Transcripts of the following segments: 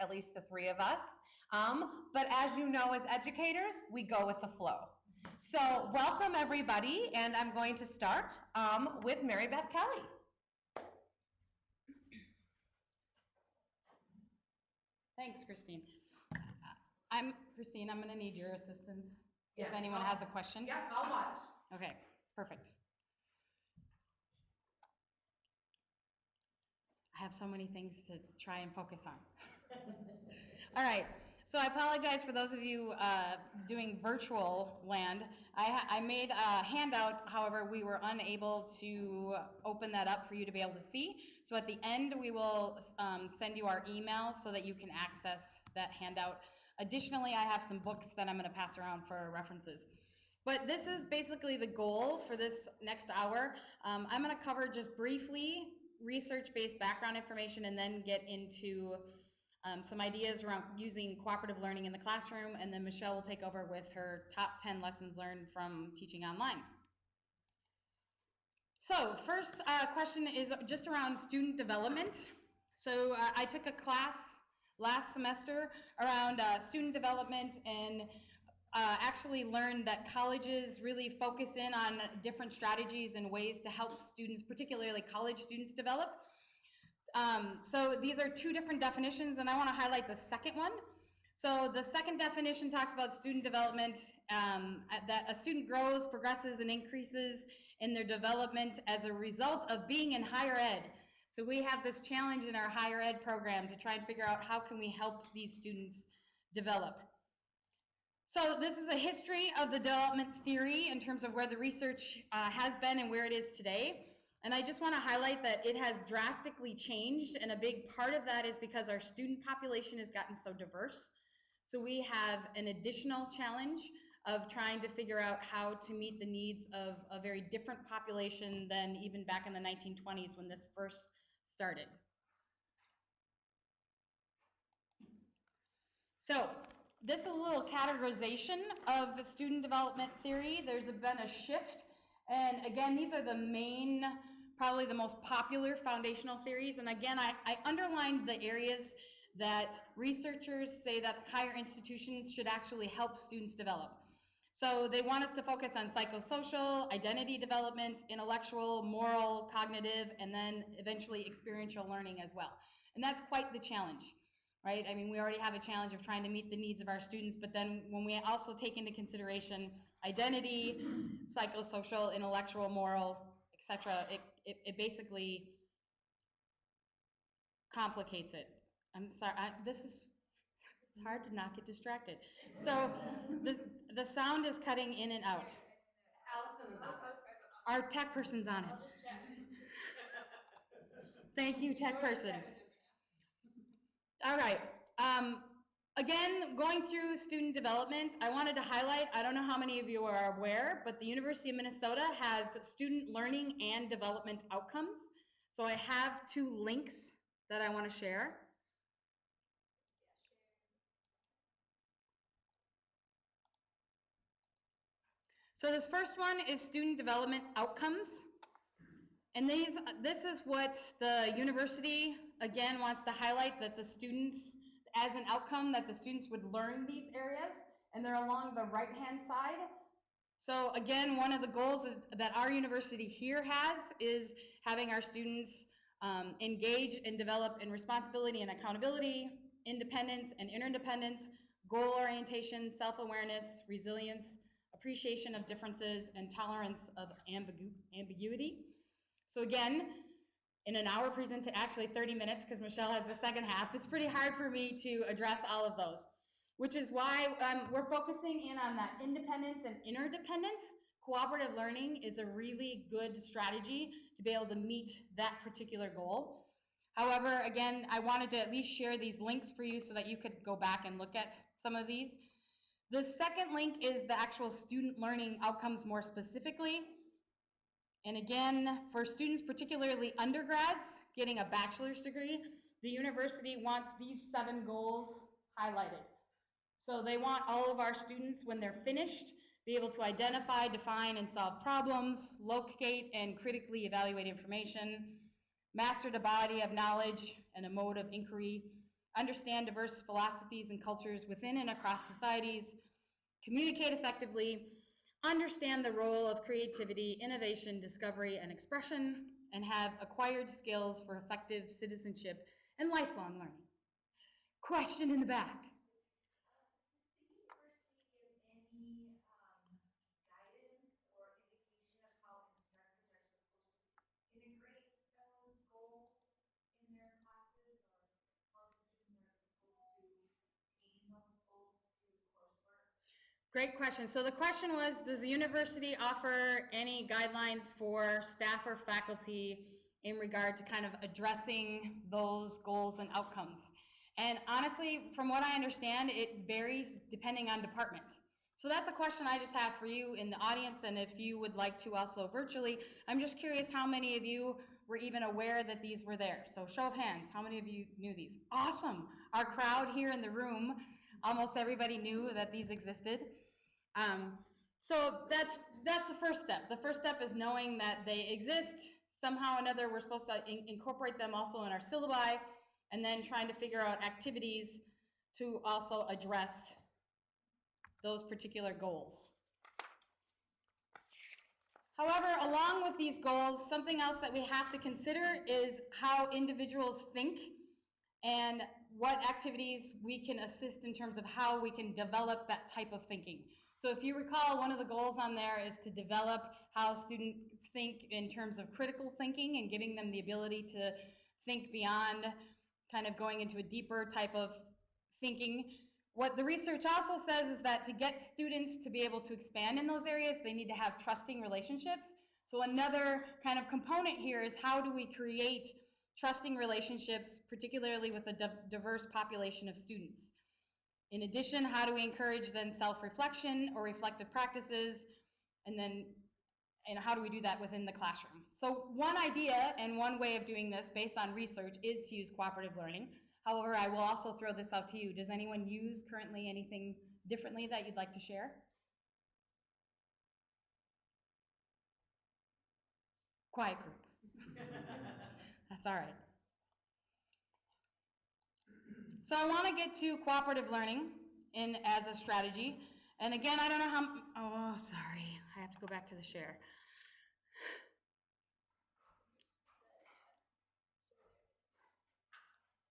at least the three of us. But as you know, as educators, we go with the flow. So welcome everybody, and I'm going to start with Mary Beth Kelley. Thanks, Christine. I'm Christine. I'm going to need your assistance if anyone has a question. Yeah, I'll watch. Okay, perfect. I have so many things to try and focus on. All right, so I apologize for those of you doing virtual land. I made a handout, however, we were unable to open that up for you to be able to see. So at the end, we will send you our email so that you can access that handout. Additionally, I have some books that I'm going to pass around for references. But this is basically the goal for this next hour. I'm going to cover just briefly research-based background information and then get into some ideas around using cooperative learning in the classroom, and then Michelle will take over with her top 10 lessons learned from teaching online. So first question is just around student development. So I took a class last semester around student development and actually learned that colleges really focus in on different strategies and ways to help students, particularly college students, develop. So these are two different definitions, and I want to highlight the second one. So the second definition talks about student development, that a student grows, progresses, and increases in their development as a result of being in higher ed. So we have this challenge in our higher ed program to try and figure out how can we help these students develop. So this is a history of the development theory in terms of where the research has been and where it is today. And I just want to highlight that it has drastically changed, and a big part of that is because our student population has gotten so diverse. So we have an additional challenge of trying to figure out how to meet the needs of a very different population than even back in the 1920s when this first started. So this is a little categorization of student development theory. There's been a shift. And again, these are the main, probably the most popular foundational theories. And again, I underlined the areas that researchers say that higher institutions should actually help students develop. So they want us to focus on psychosocial, identity development, intellectual, moral, cognitive, and then eventually experiential learning as well. And that's quite the challenge, right? I mean, we already have a challenge of trying to meet the needs of our students, but then when we also take into consideration identity, psychosocial, intellectual, moral, etc., it basically complicates it. I'm sorry, this is hard to not get distracted. So the sound is cutting in and out. Our tech person's on it. Thank you, tech person. All right. Again, going through student development, I wanted to highlight, I don't know how many of you are aware, but the University of Minnesota has student learning and development outcomes. So I have two links that I want to share. So this first one is student development outcomes. And this is what the university, again, wants to highlight, that the students, as an outcome, that the students would learn these areas, and they're along the right-hand side. So again, one of the goals that our university here has is having our students engage and develop in responsibility and accountability, independence and interdependence, goal orientation, self-awareness, resilience, appreciation of differences, and tolerance of ambiguity. So again, in an hour presentation, actually 30 minutes, because Michelle has the second half, it's pretty hard for me to address all of those, which is why we're focusing in on that independence and interdependence. Cooperative learning is a really good strategy to be able to meet that particular goal. However, again, I wanted to at least share these links for you so that you could go back and look at some of these. The second link is the actual student learning outcomes more specifically. And again, for students, particularly undergrads, getting a bachelor's degree, the university wants these 7 goals highlighted. So they want all of our students, when they're finished, be able to identify, define, and solve problems, locate and critically evaluate information, master the body of knowledge and a mode of inquiry, understand diverse philosophies and cultures within and across societies, communicate effectively, understand the role of creativity, innovation, discovery, and expression, and have acquired skills for effective citizenship and lifelong learning. Question in the back. Great question. So the question was, does the university offer any guidelines for staff or faculty in regard to kind of addressing those goals and outcomes? And honestly, from what I understand, it varies depending on department. So that's a question I just have for you in the audience, and if you would like to also virtually, I'm just curious how many of you were even aware that these were there. So show of hands, how many of you knew these? Awesome. Our crowd here in the room, almost everybody knew that these existed. So that's the first step. The first step is knowing that they exist. Somehow or another, we're supposed to incorporate them also in our syllabi, and then trying to figure out activities to also address those particular goals. However, along with these goals, something else that we have to consider is how individuals think and what activities we can assist in terms of how we can develop that type of thinking. So if you recall, one of the goals on there is to develop how students think in terms of critical thinking and giving them the ability to think beyond kind of going into a deeper type of thinking. What the research also says is that to get students to be able to expand in those areas, they need to have trusting relationships. So another kind of component here is how do we create trusting relationships, particularly with a diverse population of students. In addition, how do we encourage then self-reflection or reflective practices, and then how do we do that within the classroom? So one idea and one way of doing this based on research is to use cooperative learning. However, I will also throw this out to you. Does anyone use currently anything differently that you'd like to share? Quiet group. That's all right. So I want to get to cooperative learning as a strategy. And again, I don't know how, oh, sorry. I have to go back to the share.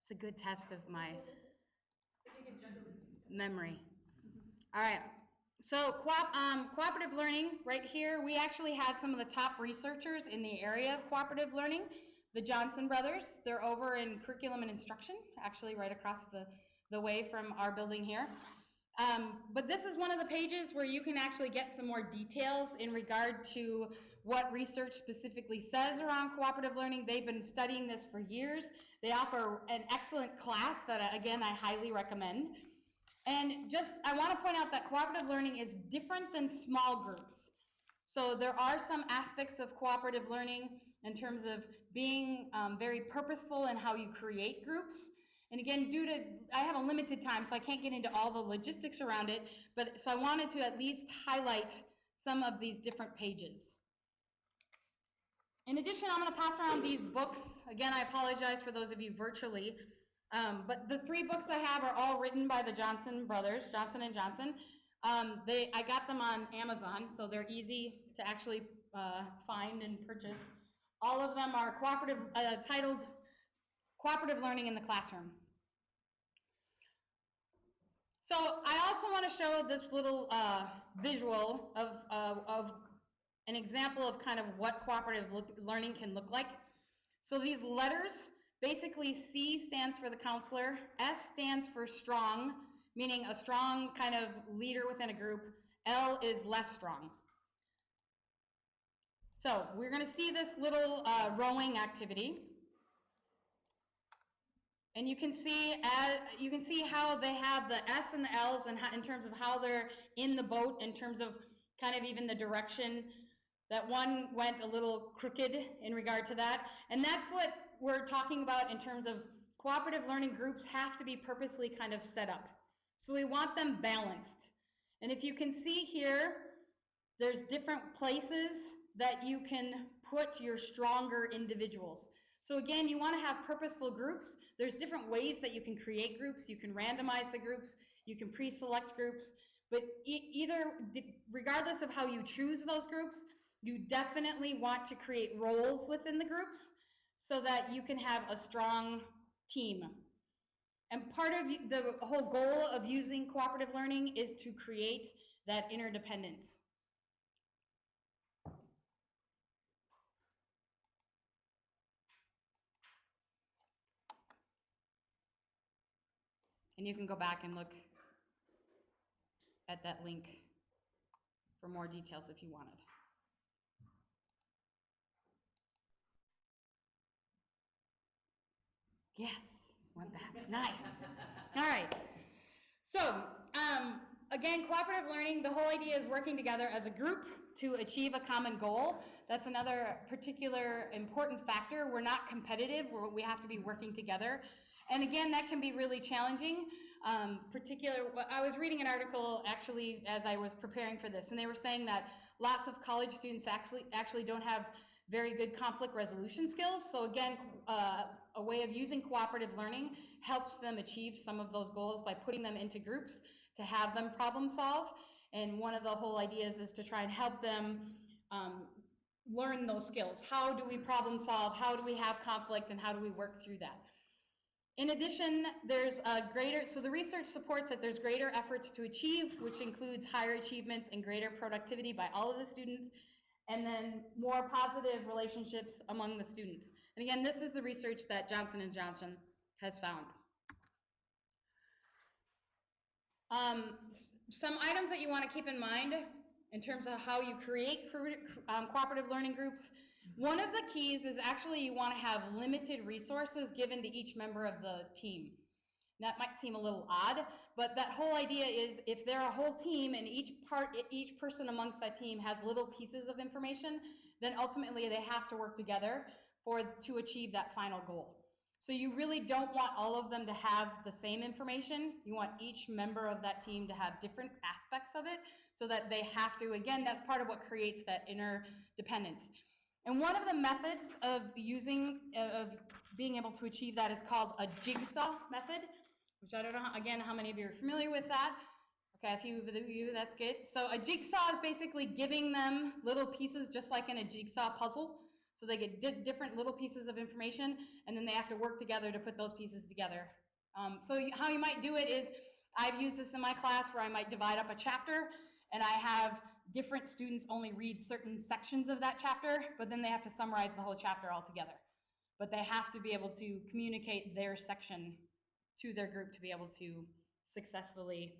It's a good test of my memory. All right. So cooperative learning, right here, we actually have some of the top researchers in the area of cooperative learning. The Johnson brothers, they're over in curriculum and instruction, actually right across the way from our building here. But this is one of the pages where you can actually get some more details in regard to what research specifically says around cooperative learning. They've been studying this for years. They offer an excellent class that, again, I highly recommend. And I want to point out that cooperative learning is different than small groups. So there are some aspects of cooperative learning in terms of being very purposeful in how you create groups. And again, I have a limited time, so I can't get into all the logistics around it, so I wanted to at least highlight some of these different pages. In addition, I'm going to pass around these books. Again, I apologize for those of you virtually, but the 3 books I have are all written by the Johnson brothers, Johnson and Johnson. I got them on Amazon, so they're easy to actually find and purchase. All of them are titled Cooperative Learning in the Classroom. So I also want to show this little visual of an example of kind of what cooperative learning can look like. So these letters, basically C stands for the counselor, S stands for strong, meaning a strong kind of leader within a group, L is less strong. So we're going to see this little rowing activity. And you can see how they have the S and the L's and in terms of how they're in the boat, in terms of kind of even the direction. That one went a little crooked in regard to that. And that's what we're talking about in terms of cooperative learning groups have to be purposely kind of set up. So we want them balanced. And if you can see here, there's different places that you can put your stronger individuals. So again, you want to have purposeful groups. There's different ways that you can create groups. You can randomize the groups, you can pre-select groups, but regardless of how you choose those groups, you definitely want to create roles within the groups so that you can have a strong team. And part of the whole goal of using cooperative learning is to create that interdependence. And you can go back and look at that link for more details if you wanted. Yes, went back. Nice. All right. So, again, cooperative learning, the whole idea is working together as a group to achieve a common goal. That's another particular important factor. We're not competitive, we have to be working together. And again, that can be really challenging. I was reading an article actually as I was preparing for this, and they were saying that lots of college students actually don't have very good conflict resolution skills. So again, a way of using cooperative learning helps them achieve some of those goals by putting them into groups to have them problem solve. And one of the whole ideas is to try and help them learn those skills. How do we problem solve? How do we have conflict? And how do we work through that? In addition, so the research supports that there's greater efforts to achieve, which includes higher achievements and greater productivity by all of the students, and then more positive relationships among the students. And again, this is the research that Johnson & Johnson has found. Some items that you want to keep in mind in terms of how you create cooperative learning groups. One of the keys is actually you want to have limited resources given to each member of the team. That might seem a little odd, but that whole idea is if they're a whole team and each person amongst that team has little pieces of information, then ultimately they have to work together to achieve that final goal. So you really don't want all of them to have the same information. You want each member of that team to have different aspects of it so that they have to, again, that's part of what creates that interdependence. And one of the methods of being able to achieve that is called a jigsaw method, which I don't know, again, how many of you are familiar with that. Okay, a few of you, that's good. So a jigsaw is basically giving them little pieces just like in a jigsaw puzzle. So they get different little pieces of information, and then they have to work together to put those pieces together. So how you might do it is, I've used this in my class where I might divide up a chapter, and I have different students only read certain sections of that chapter, but then they have to summarize the whole chapter all together. But they have to be able to communicate their section to their group to be able to successfully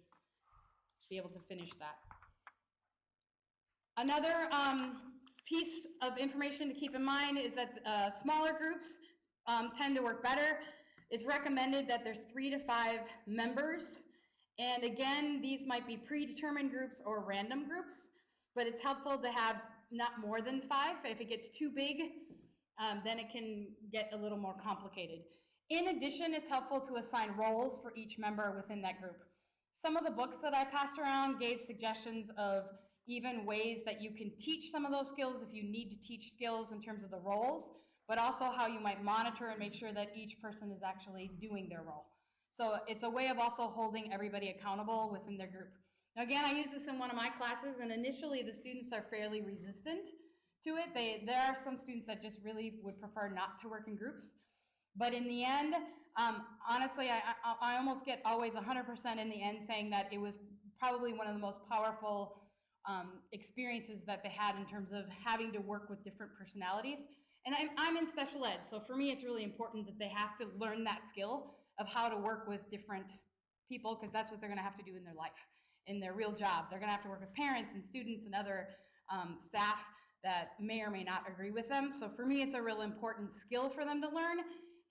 be able to finish that. Another piece of information to keep in mind is that smaller groups tend to work better. It's recommended that there's 3 to 5 members. And again, these might be predetermined groups or random groups, but it's helpful to have not more than 5. If it gets too big, then it can get a little more complicated. In addition, it's helpful to assign roles for each member within that group. Some of the books that I passed around gave suggestions of even ways that you can teach some of those skills if you need to teach skills in terms of the roles, but also how you might monitor and make sure that each person is actually doing their role. So it's a way of also holding everybody accountable within their group. Now again, I use this in one of my classes, and initially the students are fairly resistant to it. There are some students that just really would prefer not to work in groups. But in the end, honestly, I almost get always 100% in the end saying that it was probably one of the most powerful experiences that they had in terms of having to work with different personalities. And I'm in special ed, so for me it's really important that they have to learn that skill of how to work with different people, because that's what they're going to have to do in their life, in their real job. They're going to have to work with parents and students and other staff that may or may not agree with them. So for me, it's a real important skill for them to learn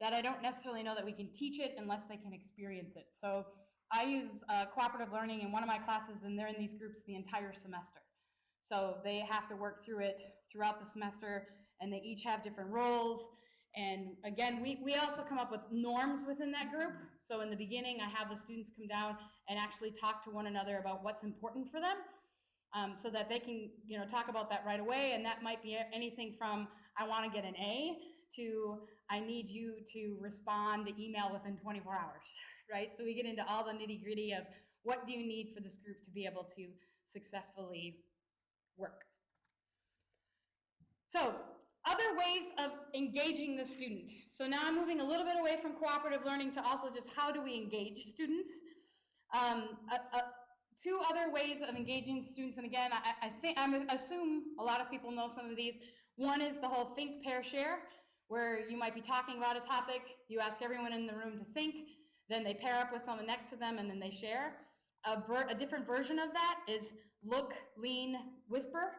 that I don't necessarily know that we can teach it unless they can experience it. So I use cooperative learning in one of my classes, and they're in these groups the entire semester. So they have to work through it throughout the semester, and they each have different roles. And again, we also come up with norms within that group. So in the beginning, I have the students come down and actually talk to one another about what's important for them, so that they can talk about that right away. And that might be anything from I want to get an A to I need you to respond to email within 24 hours, right? So we get into all the nitty gritty of what do you need for this group to be able to successfully work. So other ways of engaging the student. So now I'm moving a little bit away from cooperative learning to also just how do we engage students. Two other ways of engaging students, and again, I assume a lot of people know some of these. One is the whole think, pair, share, where you might be talking about a topic, you ask everyone in the room to think, then they pair up with someone next to them, and then they share. A different version of that is look, lean, whisper.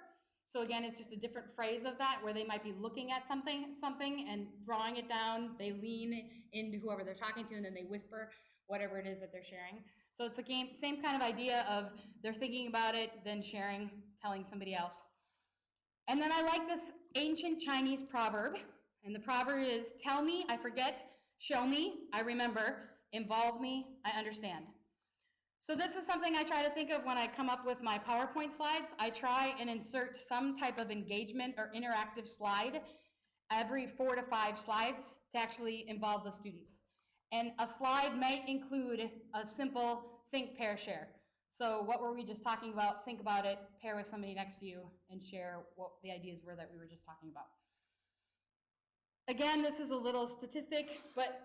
So again, it's just a different phrase of that, where they might be looking at something and drawing it down, they lean into whoever they're talking to, and then they whisper whatever it is that they're sharing. So it's the same kind of idea of they're thinking about it, then sharing, telling somebody else. And then I like this ancient Chinese proverb, and the proverb is, tell me, I forget, show me, I remember, involve me, I understand. So this is something I try to think of when I come up with my PowerPoint slides. I try and insert some type of engagement or interactive slide every 4 to 5 slides to actually involve the students. And a slide may include a simple think, pair, share. So what were we just talking about? Think about it, pair with somebody next to you, and share what the ideas were that we were just talking about. Again, this is a little statistic, but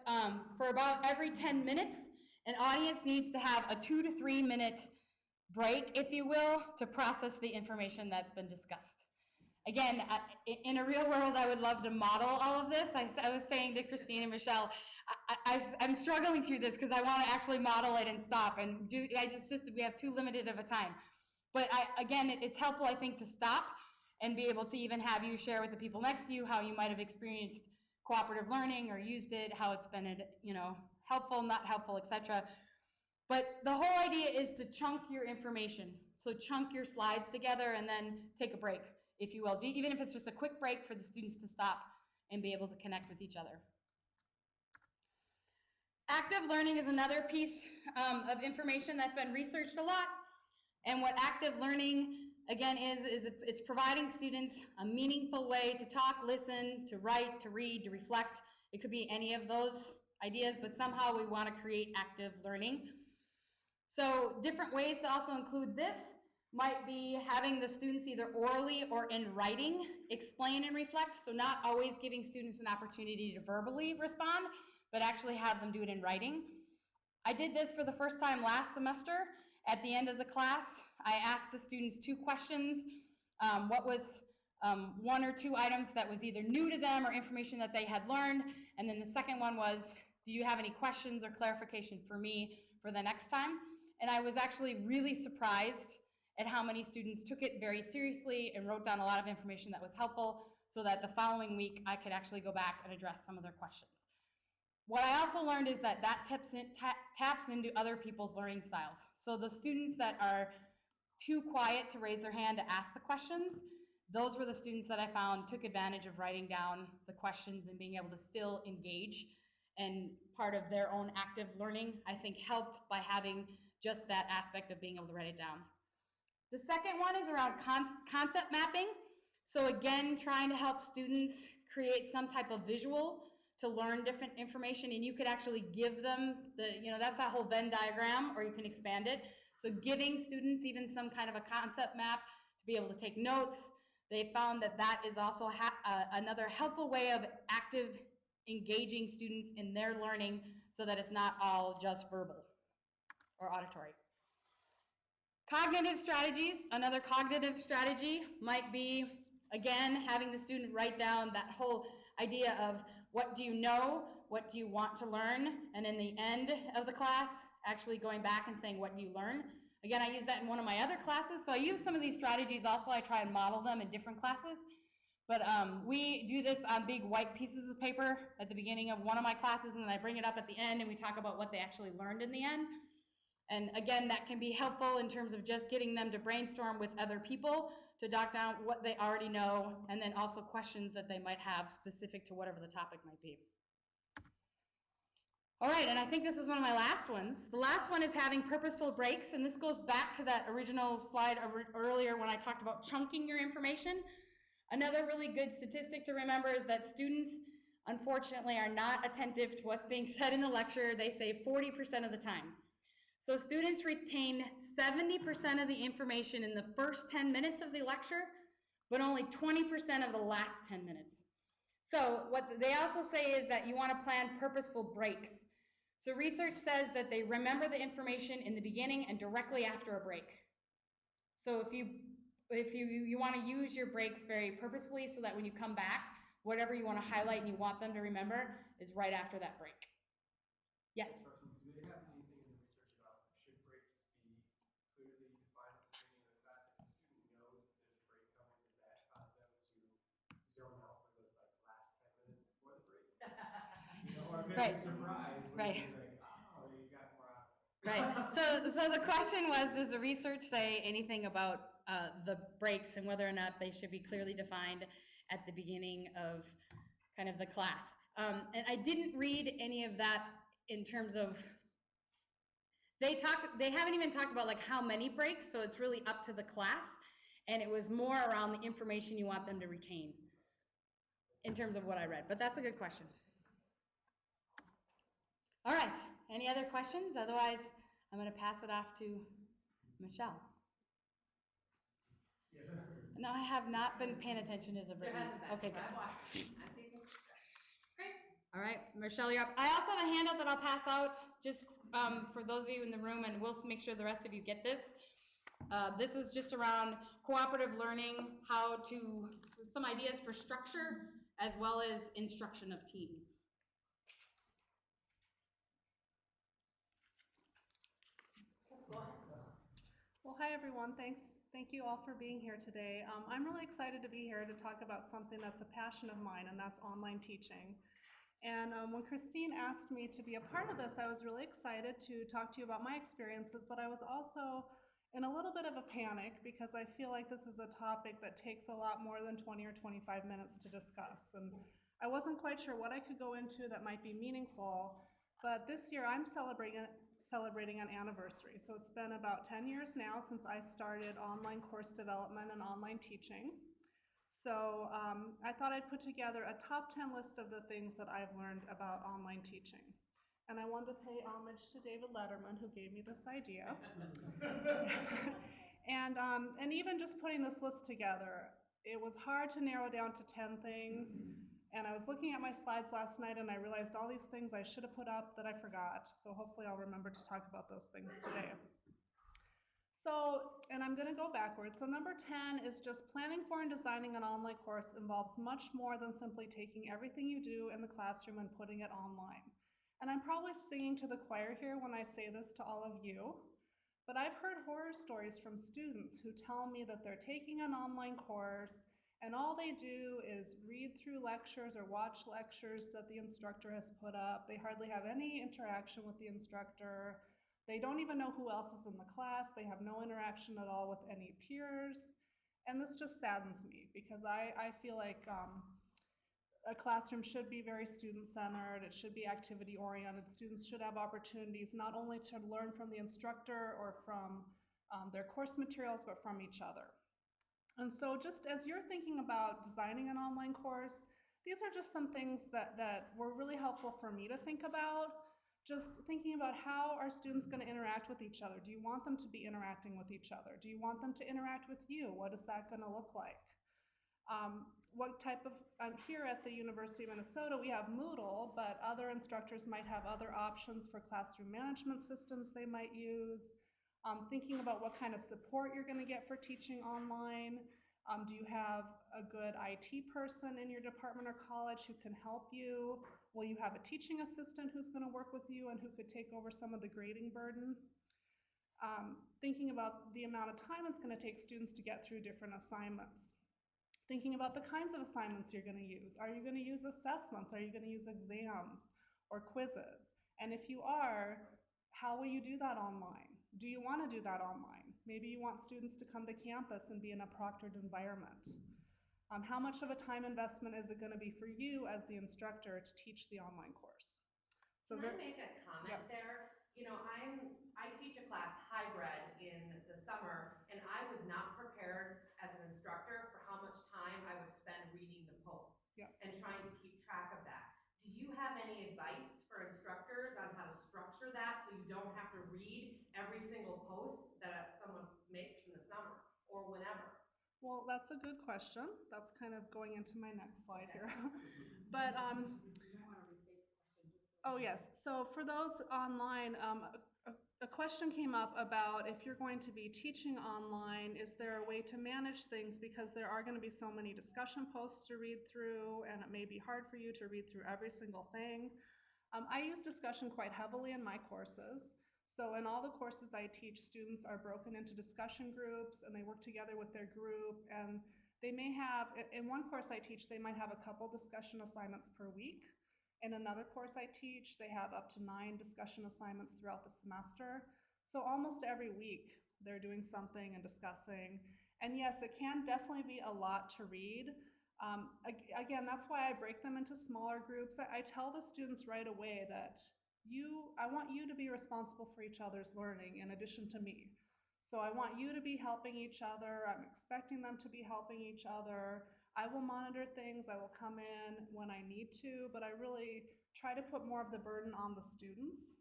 for about every 10 minutes, an audience needs to have a 2 to 3 minute break, if you will, to process the information that's been discussed. Again, in a real world, I would love to model all of this. I was saying to Christine and Michelle, I'm struggling through this because I want to actually model it and stop, and we have too limited of a time. But again, it's helpful, I think, to stop and be able to even have you share with the people next to you how you might have experienced cooperative learning or used it, how it's been, helpful, not helpful, etc. But the whole idea is to chunk your information. So chunk your slides together and then take a break, if you will, even if it's just a quick break for the students to stop and be able to connect with each other. Active learning is another piece of information that's been researched a lot. And what active learning, again, is it's providing students a meaningful way to talk, listen, to write, to read, to reflect. It could be any of those ideas, but somehow we want to create active learning. So different ways to also include this might be having the students either orally or in writing explain and reflect. So not always giving students an opportunity to verbally respond, but actually have them do it in writing. I did this for the first time last semester. At the end of the class, I asked the students 2 questions. What was 1 or 2 items that was either new to them or information that they had learned? And then the second one was, do you have any questions or clarification for me for the next time? And I was actually really surprised at how many students took it very seriously and wrote down a lot of information that was helpful, so that the following week I could actually go back and address some of their questions. What I also learned is that taps into other people's learning styles. So the students that are too quiet to raise their hand to ask the questions, those were the students that I found took advantage of writing down the questions and being able to still engage. And part of their own active learning, I think, helped by having just that aspect of being able to write it down. The second one is around concept mapping. So again, trying to help students create some type of visual to learn different information, and you could actually give them that's that whole Venn diagram, or you can expand it. So giving students even some kind of a concept map to be able to take notes. They found that is also another helpful way of active engaging students in their learning, so that it's not all just verbal or auditory. Cognitive strategies, another cognitive strategy might be, again, having the student write down that whole idea of what do you know, what do you want to learn, and in the end of the class, actually going back and saying, what do you learn? Again, I use that in one of my other classes, so I use some of these strategies also. I try and model them in different classes, but we do this on big white pieces of paper at the beginning of one of my classes, and then I bring it up at the end, and we talk about what they actually learned in the end. And again, that can be helpful in terms of just getting them to brainstorm with other people to doc down what they already know, and then also questions that they might have specific to whatever the topic might be. All right, and I think this is one of my last ones. The last one is having purposeful breaks, and this goes back to that original slide earlier when I talked about chunking your information. Another really good statistic to remember is that students unfortunately, are not attentive to what's being said in the lecture. They say 40% of the time. So students retain 70% of the information in the first 10 minutes of the lecture, but only 20% of the last 10 minutes. So what they also say is that you want to plan purposeful breaks. So research says that they remember the information in the beginning and directly after a break. So if you want to use your breaks very purposefully so that when you come back, whatever you want to highlight and you want them to remember is right after that break. Yes? Do they have anything in the research about should breaks be clearly defined at the beginning of the class? If the student knows that there's a break coming, does that cause them to zone out for those like last 10 minutes before the break? Or if Right. it's a surprise when Right. it's like, oh, you got more out. Right. So the question was, does the research say anything about the breaks and whether or not they should be clearly defined at the beginning of kind of the class? And I didn't read any of that in terms of, they haven't even talked about like how many breaks, so it's really up to the class, and it was more around the information you want them to retain in terms of what I read, but that's a good question. All right, any other questions? Otherwise, I'm going to pass it off to Michelle. No, I have not been paying attention to the break. Okay, good. I'm taking great. All right, Michelle, you're up. I also have a handout that I'll pass out just for those of you in the room, and we'll make sure the rest of you get this. This is just around cooperative learning, some ideas for structure, as well as instruction of teams. Well, hi everyone. Thank you all for being here today. I'm really excited to be here to talk about something that's a passion of mine, and that's online teaching. And when Christine asked me to be a part of this, I was really excited to talk to you about my experiences, but I was also in a little bit of a panic because I feel like this is a topic that takes a lot more than 20 or 25 minutes to discuss. And I wasn't quite sure what I could go into that might be meaningful, but this year I'm celebrating an anniversary. So it's been about 10 years now since I started online course development and online teaching. So I thought I'd put together a top 10 list of the things that I've learned about online teaching. And I wanted to pay homage to David Letterman, who gave me this idea. And even just putting this list together, it was hard to narrow down to 10 things. And I was looking at my slides last night and I realized all these things I should have put up that I forgot. So hopefully I'll remember to talk about those things today. So, and I'm going to go backwards. So number 10 is just planning for and designing an online course involves much more than simply taking everything you do in the classroom and putting it online. And I'm probably singing to the choir here when I say this to all of you, but I've heard horror stories from students who tell me that they're taking an online course and all they do is read through lectures or watch lectures that the instructor has put up. They hardly have any interaction with the instructor. They don't even know who else is in the class. They have no interaction at all with any peers. And this just saddens me because I feel like a classroom should be very student-centered. It should be activity-oriented. Students should have opportunities not only to learn from the instructor or from their course materials, but from each other. And so just as you're thinking about designing an online course, these are just some things that were really helpful for me to think about. Just thinking about how are students going to interact with each other? Do you want them to be interacting with each other? Do you want them to interact with you? What is that going to look like? What type of, here at the University of Minnesota, we have Moodle, but other instructors might have other options for classroom management systems they might use. Thinking about what kind of support you're going to get for teaching online. Do you have a good IT person in your department or college who can help you? Will you have a teaching assistant who's going to work with you and who could take over some of the grading burden? Thinking about the amount of time it's going to take students to get through different assignments. Thinking about the kinds of assignments you're going to use. Are you going to use assessments? Are you going to use exams or quizzes? And if you are, how will you do that online? Do you want to do that online? Maybe you want students to come to campus and be in a proctored environment. How much of a time investment is it going to be for you as the instructor to teach the online course? So can I make a comment there? You know, I teach a class hybrid in the summer, and I was not prepared as an instructor for how much time I would spend reading the posts and trying to keep track of that. have any advice for instructors on how to structure that so you don't have to read every single post that someone makes in the summer or whenever? Well, that's a good question. That's kind of going into my next slide here. But oh yes, so for those online, a question came up about if you're going to be teaching online, is there a way to manage things because there are going to be so many discussion posts to read through and it may be hard for you to read through every single thing. I use discussion quite heavily in my courses. So in all the courses I teach, students are broken into discussion groups and they work together with their group, and they may have, in one course I teach, they might have a couple discussion assignments per week. In another course I teach, they have up to 9 discussion assignments throughout the semester. So almost every week they're doing something and discussing. And yes, it can definitely be a lot to read. Again, that's why I break them into smaller groups. I tell the students right away that I want you to be responsible for each other's learning in addition to me. So I want you to be helping each other. I'm expecting them to be helping each other. I will monitor things. I will come in when I need to, but I really try to put more of the burden on the students.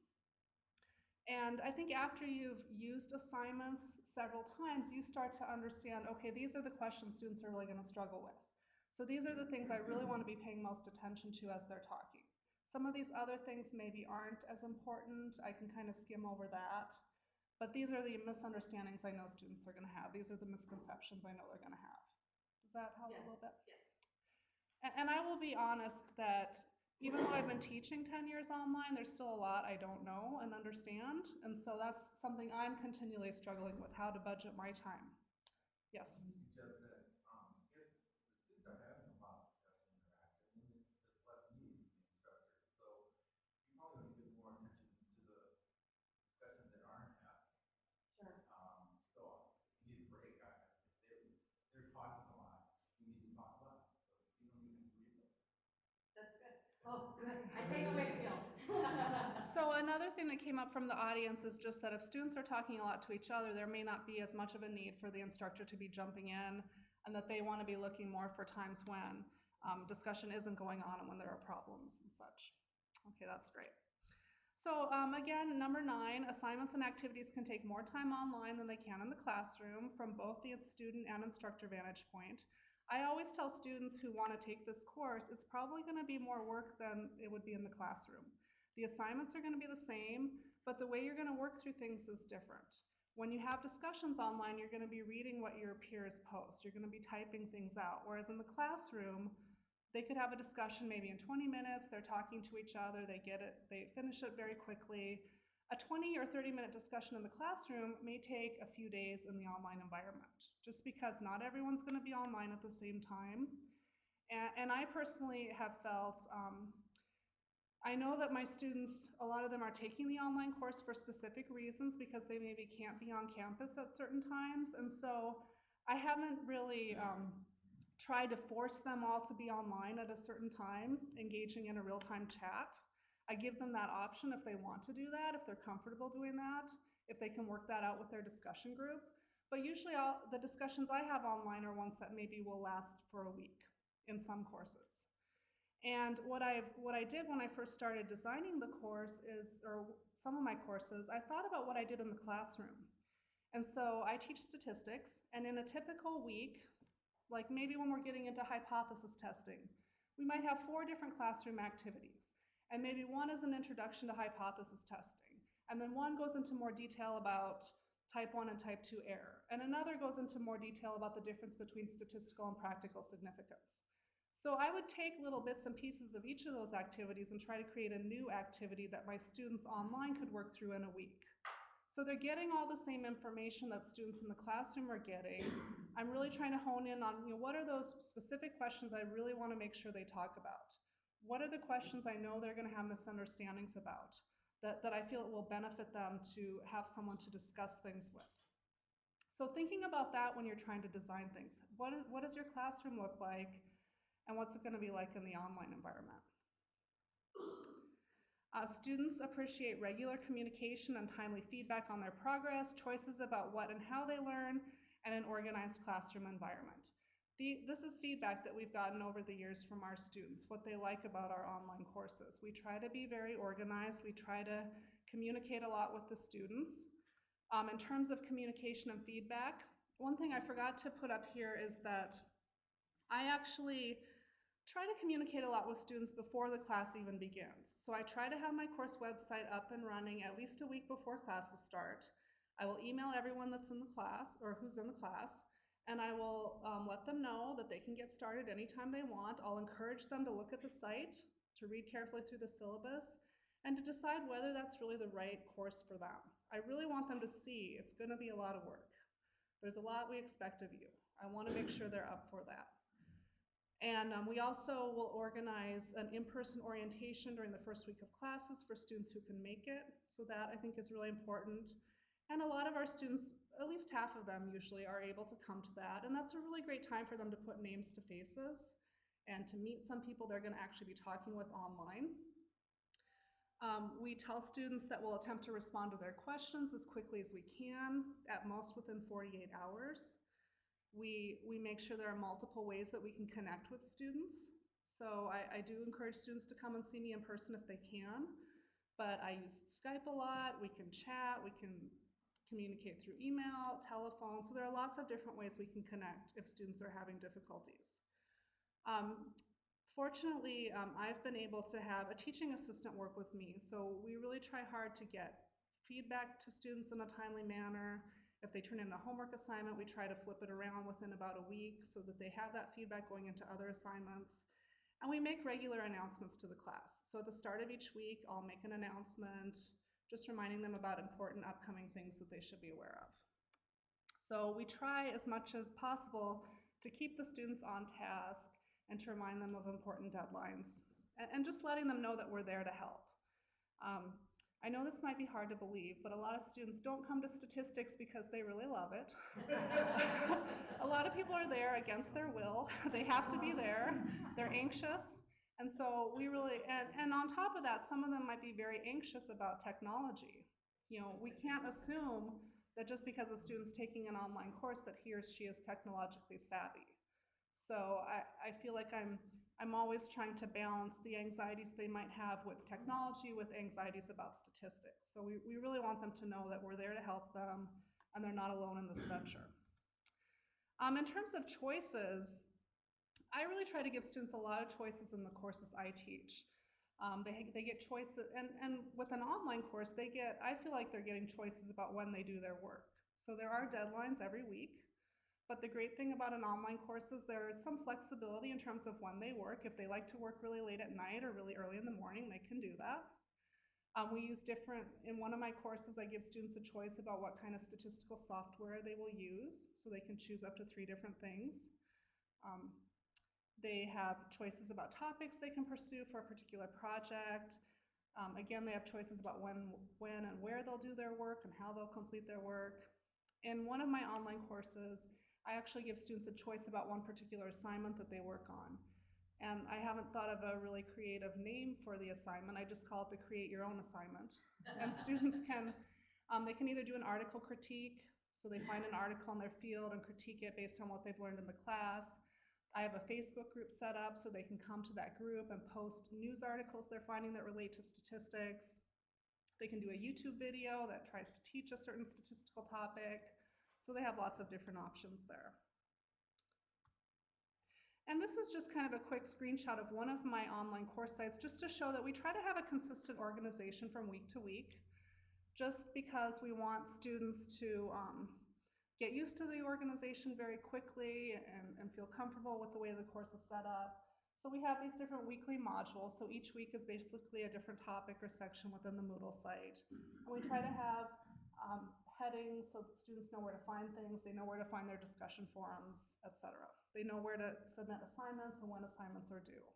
And I think after you've used assignments several times, you start to understand, okay, these are the questions students are really going to struggle with. So these are the things I really want to be paying most attention to as they're talking. Some of these other things maybe aren't as important. I can kind of skim over that. But these are the misunderstandings I know students are going to have. These are the misconceptions I know they're going to have. Does that help a little bit? Yes. And I will be honest that even though I've been teaching 10 years online, there's still a lot I don't know and understand. And so that's something I'm continually struggling with, how to budget my time. Yes? Let me suggest that if the students are having a lot of discussion interaction, then there's less need for the instructor. So you probably want to give more attention to the discussions that aren't happening. Sure. So if you need a break, if they're talking a lot, you need to talk less. So you don't even read them. That's good. Oh, good. I take away the guilt. So another thing that came up from the audience is just that if students are talking a lot to each other, there may not be as much of a need for the instructor to be jumping in, and that they want to be looking more for times when discussion isn't going on and when there are problems and such. Okay, that's great. So again, number 9, assignments and activities can take more time online than they can in the classroom from both the student and instructor vantage point. I always tell students who want to take this course, it's probably going to be more work than it would be in the classroom. The assignments are going to be the same, but the way you're going to work through things is different. When you have discussions online, you're going to be reading what your peers post. You're going to be typing things out. Whereas in the classroom, they could have a discussion maybe in 20 minutes, they're talking to each other, they get it, they finish it very quickly. A 20 or 30-minute discussion in the classroom may take a few days in the online environment, just because not everyone's going to be online at the same time. And I personally have felt, I know that my students, a lot of them are taking the online course for specific reasons because they maybe can't be on campus at certain times. And so I haven't really tried to force them all to be online at a certain time, engaging in a real-time chat. I give them that option if they want to do that, if they're comfortable doing that, if they can work that out with their discussion group. But usually the discussions I have online are ones that maybe will last for a week in some courses. And what I did when I first started designing the course is, or some of my courses, I thought about what I did in the classroom. And so I teach statistics, and in a typical week, like maybe when we're getting into hypothesis testing, we might have 4 different classroom activities. And maybe one is an introduction to hypothesis testing. And then one goes into more detail about type 1 and type 2 error. And another goes into more detail about the difference between statistical and practical significance. So I would take little bits and pieces of each of those activities and try to create a new activity that my students online could work through in a week. So they're getting all the same information that students in the classroom are getting. I'm really trying to hone in on, what are those specific questions I really want to make sure they talk about? What are the questions I know they're going to have misunderstandings about that I feel it will benefit them to have someone to discuss things with? So thinking about that when you're trying to design things. What does your classroom look like? And what's it going to be like in the online environment? Students appreciate regular communication and timely feedback on their progress, choices about what and how they learn, and an organized classroom environment. This is feedback that we've gotten over the years from our students, what they like about our online courses. We try to be very organized. We try to communicate a lot with the students. In terms of communication and feedback, one thing I forgot to put up here is that I actually try to communicate a lot with students before the class even begins. So I try to have my course website up and running at least a week before classes start. I will email everyone that's in the class or who's in the class, and I will let them know that they can get started anytime they want. I'll encourage them to look at the site, to read carefully through the syllabus, and to decide whether that's really the right course for them. I really want them to see it's going to be a lot of work. There's a lot we expect of you. I want to make sure they're up for that. And we also will organize an in-person orientation during the first week of classes for students who can make it. So that I think is really important. And a lot of our students, at least half of them usually, are able to come to that. And that's a really great time for them to put names to faces and to meet some people they're going to actually be talking with online. We tell students that we'll attempt to respond to their questions as quickly as we can, at most within 48 hours. We make sure there are multiple ways that we can connect with students. So I do encourage students to come and see me in person if they can, but I use Skype a lot. We can chat, we can communicate through email, telephone. So there are lots of different ways we can connect if students are having difficulties. Fortunately, I've been able to have a teaching assistant work with me. So we really try hard to get feedback to students in a timely manner. If they turn in a homework assignment, we try to flip it around within about a week so that they have that feedback going into other assignments. And we make regular announcements to the class. So at the start of each week, I'll make an announcement, just reminding them about important upcoming things that they should be aware of. So we try as much as possible to keep the students on task and to remind them of important deadlines, and just letting them know that we're there to help. I know this might be hard to believe, but a lot of students don't come to statistics because they really love it. A lot of people are there against their will. They have to be there. They're anxious. And so we really, and on top of that, some of them might be very anxious about technology. You know, we can't assume that just because a student's taking an online course that he or she is technologically savvy. So I feel like I'm always trying to balance the anxieties they might have with technology with anxieties about statistics. So we really want them to know that we're there to help them and they're not alone in this venture. In terms of choices, I really try to give students a lot of choices in the courses I teach. They get choices, and with an online course, I feel like they're getting choices about when they do their work. So there are deadlines every week. But the great thing about an online course is there is some flexibility in terms of when they work. If they like to work really late at night or really early in the morning, they can do that. We use in one of my courses, I give students a choice about what kind of statistical software they will use, so they can choose up to 3 different things. They have choices about topics they can pursue for a particular project. Again, they have choices about when and where they'll do their work and how they'll complete their work. In one of my online courses, I actually give students a choice about one particular assignment that they work on. And I haven't thought of a really creative name for the assignment. I just call it the Create Your Own Assignment. And students can, they can either do an article critique, so they find an article in their field and critique it based on what they've learned in the class. I have a Facebook group set up so they can come to that group and post news articles they're finding that relate to statistics. They can do a YouTube video that tries to teach a certain statistical topic. So they have lots of different options there. And this is just kind of a quick screenshot of one of my online course sites, just to show that we try to have a consistent organization from week to week, just because we want students to get used to the organization very quickly and feel comfortable with the way the course is set up. So we have these different weekly modules. So each week is basically a different topic or section within the Moodle site. And we try to have headings so that students know where to find things, they know where to find their discussion forums, etc. They know where to submit assignments and when assignments are due.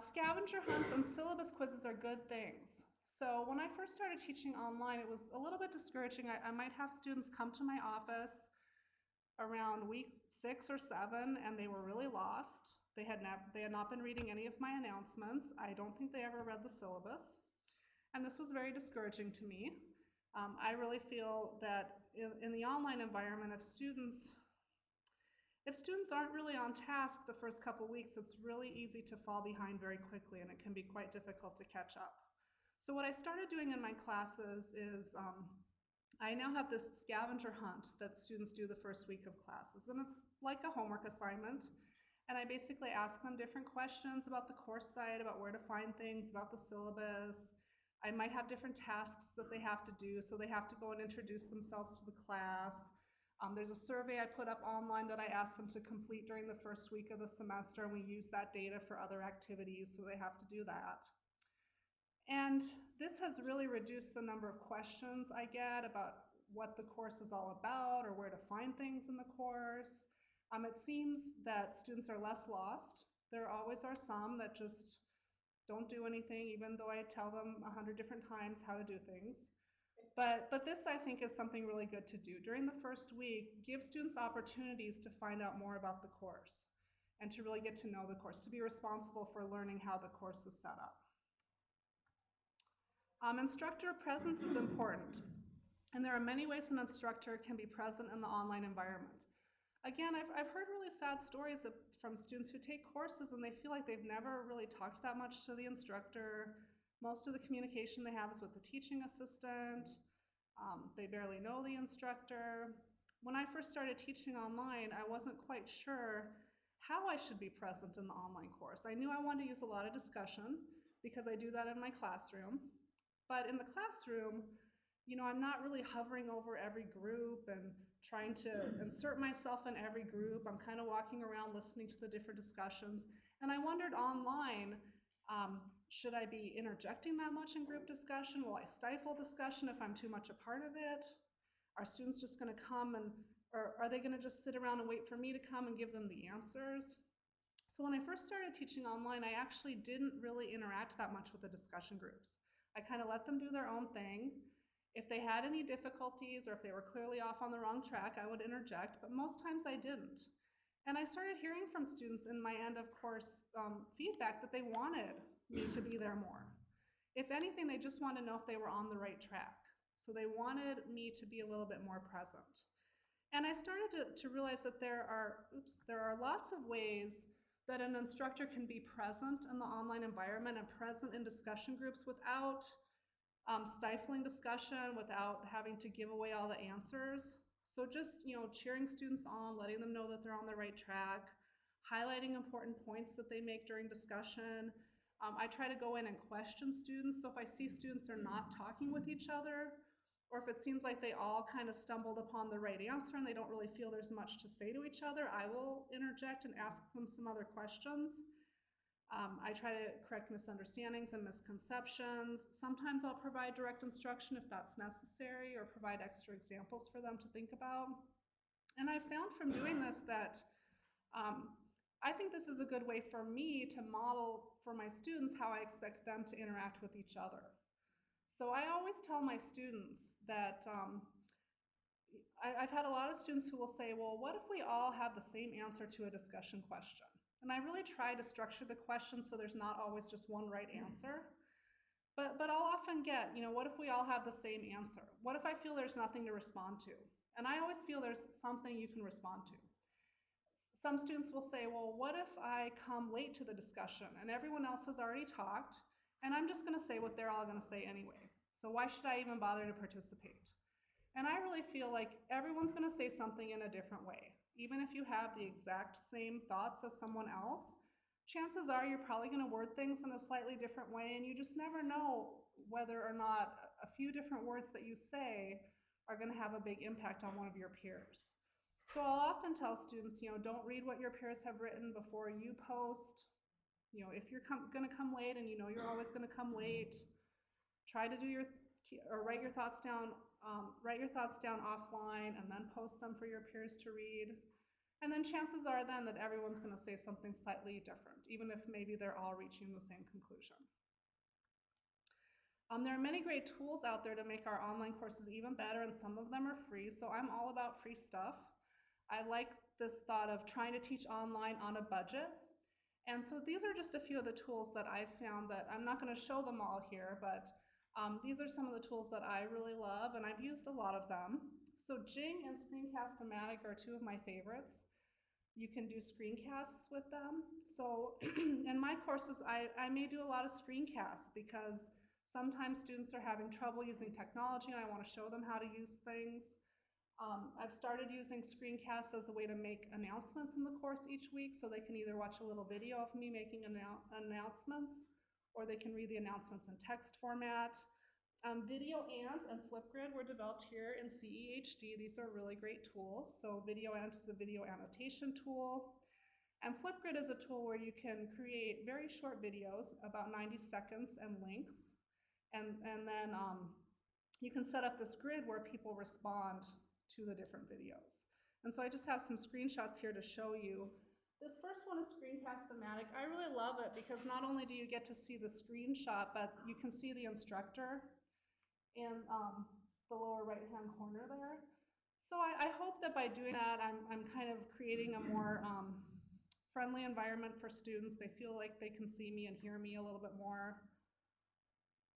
Scavenger hunts and syllabus quizzes are good things. So when I first started teaching online, it was a little bit discouraging. I might have students come to my office around week 6 or 7 and they were really lost. They had not been reading any of my announcements. I don't think they ever read the syllabus. And this was very discouraging to me. I really feel that in the online environment, if students If students aren't really on task the first couple weeks, it's really easy to fall behind very quickly, and it can be quite difficult to catch up. So what I started doing in my classes is I now have this scavenger hunt that students do the first week of classes, and it's like a homework assignment. And I basically ask them different questions about the course site, about where to find things, about the syllabus. I might have different tasks that they have to do, so they have to go and introduce themselves to the class. There's a survey I put up online that I ask them to complete during the first week of the semester, and we use that data for other activities, so they have to do that. And this has really reduced the number of questions I get about what the course is all about or where to find things in the course. It seems that students are less lost. There always are some that just don't do anything, even though I tell them 100 different times how to do things. But this, I think, is something really good to do. During the first week, give students opportunities to find out more about the course and to really get to know the course, to be responsible for learning how the course is set up. Instructor presence is important, and there are many ways an instructor can be present in the online environment. Again, I've heard really sad stories from students who take courses and they feel like they've never really talked that much to the instructor. Most of the communication they have is with the teaching assistant. They barely know the instructor. When I first started teaching online, I wasn't quite sure how I should be present in the online course. I knew I wanted to use a lot of discussion because I do that in my classroom. But in the classroom, I'm not really hovering over every group and trying to insert myself in every group. I'm kind of walking around listening to the different discussions. And I wondered online, should I be interjecting that much in group discussion? Will I stifle discussion if I'm too much a part of it? Are students just going to come or are they going to just sit around and wait for me to come and give them the answers? So when I first started teaching online, I actually didn't really interact that much with the discussion groups. I kind of let them do their own thing. If they had any difficulties or if they were clearly off on the wrong track, I would interject, but most times I didn't. And I started hearing from students in my end of course feedback that they wanted me to be there more. If anything, they just wanted to know if they were on the right track. So they wanted me to be a little bit more present. And I started to realize that there are lots of ways that an instructor can be present in the online environment and present in discussion groups without stifling discussion, without having to give away all the answers. So just cheering students on, letting them know that they're on the right track, highlighting important points that they make during discussion. I try to go in and question students. So if I see students are not talking with each other, or if it seems like they all kind of stumbled upon the right answer and they don't really feel there's much to say to each other, I will interject and ask them some other questions. I try to correct misunderstandings and misconceptions. Sometimes I'll provide direct instruction if that's necessary or provide extra examples for them to think about. And I found from doing this that I think this is a good way for me to model for my students how I expect them to interact with each other. So I always tell my students that I've had a lot of students who will say, well, what if we all have the same answer to a discussion question? And I really try to structure the question so there's not always just one right answer. But I'll often get, what if we all have the same answer? What if I feel there's nothing to respond to? And I always feel there's something you can respond to. Some students will say, well, what if I come late to the discussion and everyone else has already talked and I'm just going to say what they're all going to say anyway? So why should I even bother to participate? And I really feel like everyone's going to say something in a different way. Even if you have the exact same thoughts as someone else, chances are you're probably going to word things in a slightly different way, and you just never know whether or not a few different words that you say are going to have a big impact on one of your peers. So I'll often tell students, don't read what your peers have written before you post. If you're going to come late and you're always going to come late, try to do write your thoughts down offline and then post them for your peers to read. And then chances are then that everyone's going to say something slightly different, even if maybe they're all reaching the same conclusion. There are many great tools out there to make our online courses even better, and some of them are free, so I'm all about free stuff. I like this thought of trying to teach online on a budget. And so these are just a few of the tools that I've found that I'm not going to show them all here, but these are some of the tools that I really love, and I've used a lot of them. So Jing and Screencast-O-Matic are two of my favorites. You can do screencasts with them. So in my courses, I may do a lot of screencasts because sometimes students are having trouble using technology and I want to show them how to use things. I've started using screencasts as a way to make announcements in the course each week, so they can either watch a little video of me making announcements, or they can read the announcements in text format. Video and Flipgrid were developed here in CEHD. These are really great tools. So Video Ant is a video annotation tool. And Flipgrid is a tool where you can create very short videos, about 90 seconds in length. And then you can set up this grid where people respond to the different videos. And so I just have some screenshots here to show you. This first one is Screencast-O-Matic. I really love it because not only do you get to see the screenshot, but you can see the instructor in the lower right-hand corner there. So I hope that by doing that, I'm kind of creating a more friendly environment for students. They feel like they can see me and hear me a little bit more.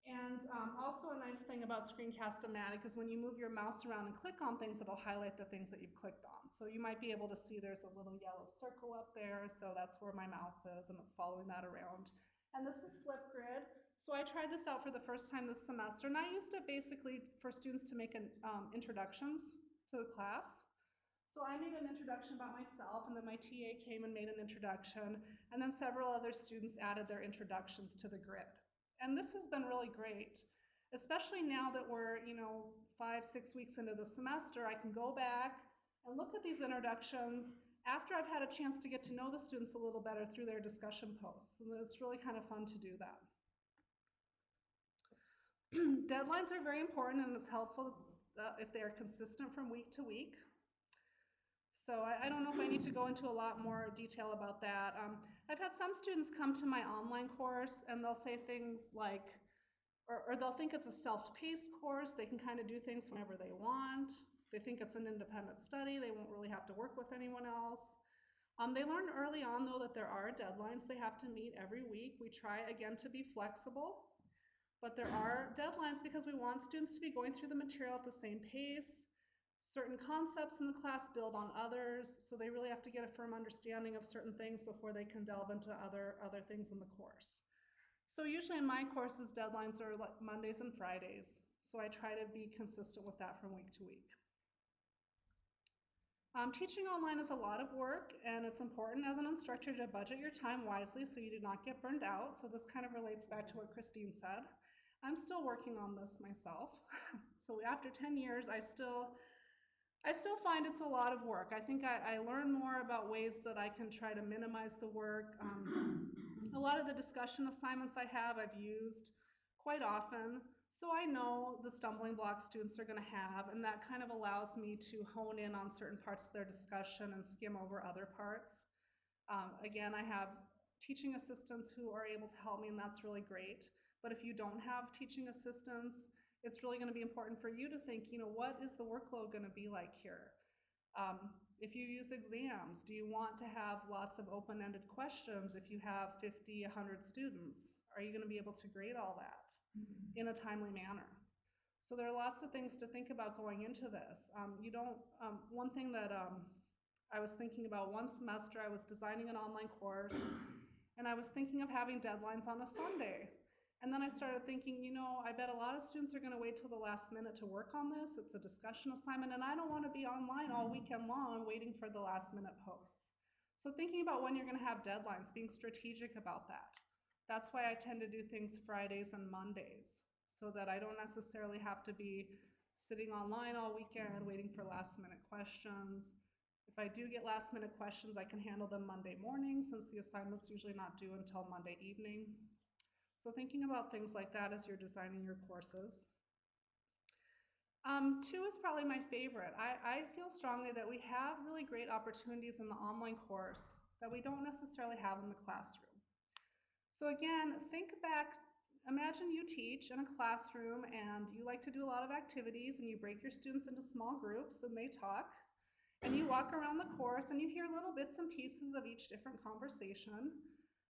And also a nice thing about Screencast-O-Matic is when you move your mouse around and click on things, it'll highlight the things that you've clicked on. So you might be able to see there's a little yellow circle up there, so that's where my mouse is, and it's following that around. And this is Flipgrid. So I tried this out for the first time this semester, and I used it basically for students to make introductions to the class. So I made an introduction about myself, and then my TA came and made an introduction, and then several other students added their introductions to the grid. And this has been really great, especially now that we're, 5-6 weeks into the semester. I can go back and look at these introductions after I've had a chance to get to know the students a little better through their discussion posts. And it's really kind of fun to do that. Deadlines are very important, and it's helpful if they are consistent from week to week. So I don't know if I need to go into a lot more detail about that. I've had some students come to my online course and they'll say things like, or they'll think it's a self-paced course. They can kind of do things whenever they want. They think it's an independent study. They won't really have to work with anyone else. They learn early on, though, that there are deadlines they have to meet every week. We try, again, to be flexible, but there are deadlines because we want students to be going through the material at the same pace. Certain concepts in the class build on others, so they really have to get a firm understanding of certain things before they can delve into other things in the course. So usually in my courses, deadlines are like Mondays and Fridays, so I try to be consistent with that from week to week. Teaching online is a lot of work, and it's important as an instructor to budget your time wisely so you do not get burned out. So this kind of relates back to what Christine said. I'm still working on this myself. So after 10 years, I still find it's a lot of work. I think I learn more about ways that I can try to minimize the work. A lot of the discussion assignments I have, I've used quite often. So I know the stumbling blocks students are going to have, and that kind of allows me to hone in on certain parts of their discussion and skim over other parts. Again, I have teaching assistants who are able to help me, and that's really great. But if you don't have teaching assistants, it's really going to be important for you to think, what is the workload going to be like here? If you use exams, do you want to have lots of open-ended questions if you have 50, 100 students? Are you going to be able to grade all that in a timely manner? So there are lots of things to think about going into this. One thing that I was thinking about one semester, I was designing an online course, and I was thinking of having deadlines on a Sunday. And then I started thinking, I bet a lot of students are going to wait till the last minute to work on this. It's a discussion assignment, and I don't want to be online all weekend long waiting for the last minute posts. So thinking about when you're going to have deadlines, being strategic about that. That's why I tend to do things Fridays and Mondays, so that I don't necessarily have to be sitting online all weekend waiting for last minute questions. If I do get last minute questions, I can handle them Monday morning, since the assignment's usually not due until Monday evening. So thinking about things like that as you're designing your courses. 2 is probably my favorite. I feel strongly that we have really great opportunities in the online course that we don't necessarily have in the classroom. So again, think back, imagine you teach in a classroom and you like to do a lot of activities and you break your students into small groups and they talk. And you walk around the course and you hear little bits and pieces of each different conversation.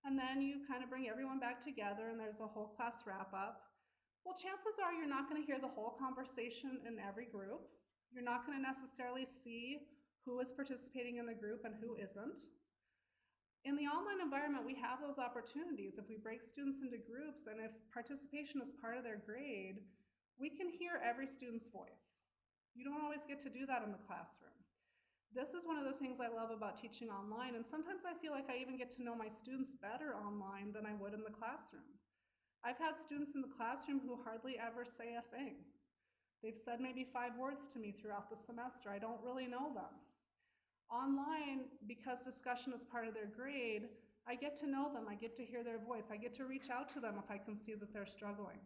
And then you kind of bring everyone back together and there's a whole class wrap up. Well, chances are you're not going to hear the whole conversation in every group. You're not going to necessarily see who is participating in the group and who isn't. In the online environment, we have those opportunities. If we break students into groups and if participation is part of their grade, we can hear every student's voice. You don't always get to do that in the classroom. This is one of the things I love about teaching online, and sometimes I feel like I even get to know my students better online than I would in the classroom. I've had students in the classroom who hardly ever say a thing. They've said maybe 5 words to me throughout the semester. I don't really know them. Online, because discussion is part of their grade, I get to know them, I get to hear their voice, I get to reach out to them if I can see that they're struggling.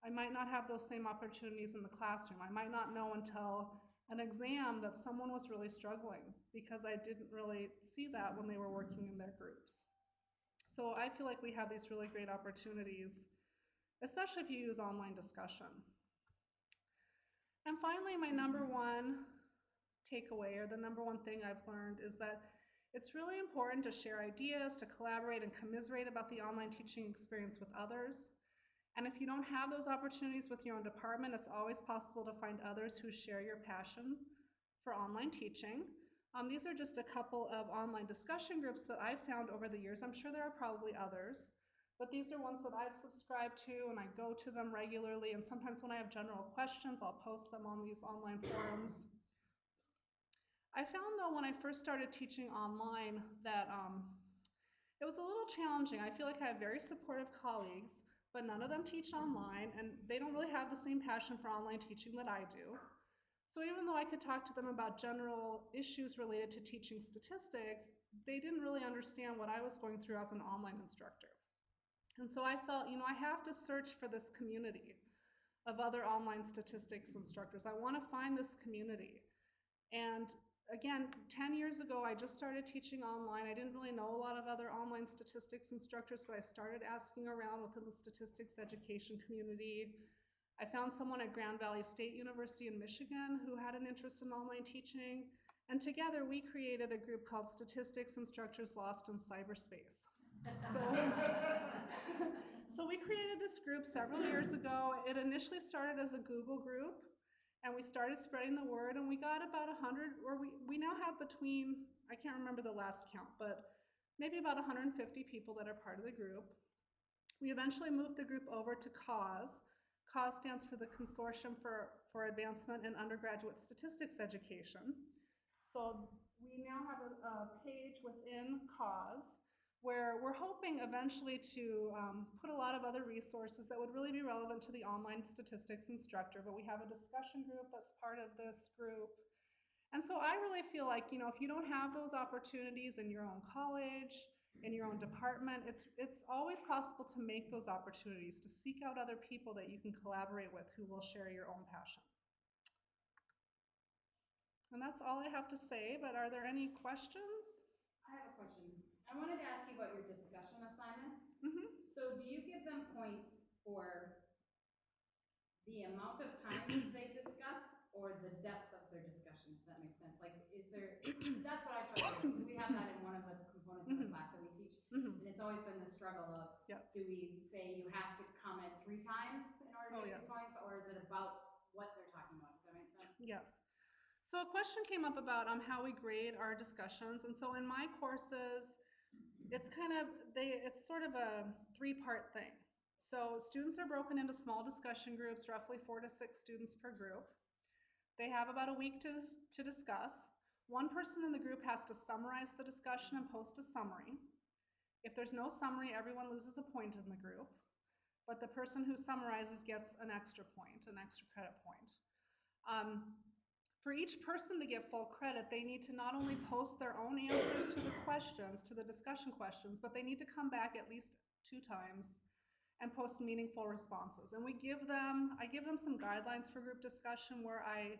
I might not have those same opportunities in the classroom. I might not know until an exam that someone was really struggling because I didn't really see that when they were working in their groups. So I feel like we have these really great opportunities, especially if you use online discussion. And finally, my number one takeaway, or the number one thing I've learned, is that it's really important to share ideas, to collaborate and commiserate about the online teaching experience with others. And if you don't have those opportunities with your own department, it's always possible to find others who share your passion for online teaching. These are just a couple of online discussion groups that I've found over the years. I'm sure there are probably others, but these are ones that I've subscribed to and I go to them regularly. And sometimes when I have general questions, I'll post them on these online forums. I found though when I first started teaching online that it was a little challenging. I feel like I have very supportive colleagues, but none of them teach online and they don't really have the same passion for online teaching that I do. So even though I could talk to them about general issues related to teaching statistics, they didn't really understand what I was going through as an online instructor. And so I felt, I have to search for this community of other online statistics instructors. I want to find this community. And again, 10 years ago, I just started teaching online. I didn't really know a lot of other online statistics instructors, but I started asking around within the statistics education community. I found someone at Grand Valley State University in Michigan who had an interest in online teaching. And together we created a group called Statistics Instructors Lost in Cyberspace. So we created this group several years ago. It initially started as a Google group. And we started spreading the word, and we got about 100, or we now have between, I can't remember the last count, but maybe about 150 people that are part of the group. We eventually moved the group over to CAUSE. CAUSE stands for the Consortium for Advancement in Undergraduate Statistics Education. So we now have a page within CAUSE where we're hoping eventually to put a lot of other resources that would really be relevant to the online statistics instructor, but we have a discussion group that's part of this group. And so I really feel like, if you don't have those opportunities in your own college, in your own department, it's always possible to make those opportunities, to seek out other people that you can collaborate with who will share your own passion. And that's all I have to say, but are there any questions? I have a question. I wanted to ask you about your discussion assignments. Mm-hmm. So do you give them points for the amount of time they discuss or the depth of their discussion, if that makes sense? Like, is there, that's what I struggle with. So we have that in one of the components of the class that we teach. And it's always been the struggle of, do we say you have to comment 3 times in order to get these points, or is it about what they're talking about? Does that make sense? Yes. So a question came up about how we grade our discussions. And so in my courses, it's sort of a 3-part thing. So students are broken into small discussion groups, roughly 4 to 6 students per group. They have about a week to discuss. One person in the group has to summarize the discussion and post a summary. If there's no summary, everyone loses a point in the group, but the person who summarizes gets an extra point, an extra credit point. For each person to get full credit, they need to not only post their own answers to the questions, to the discussion questions, but they need to come back at least 2 times and post meaningful responses. And I give them some guidelines for group discussion where I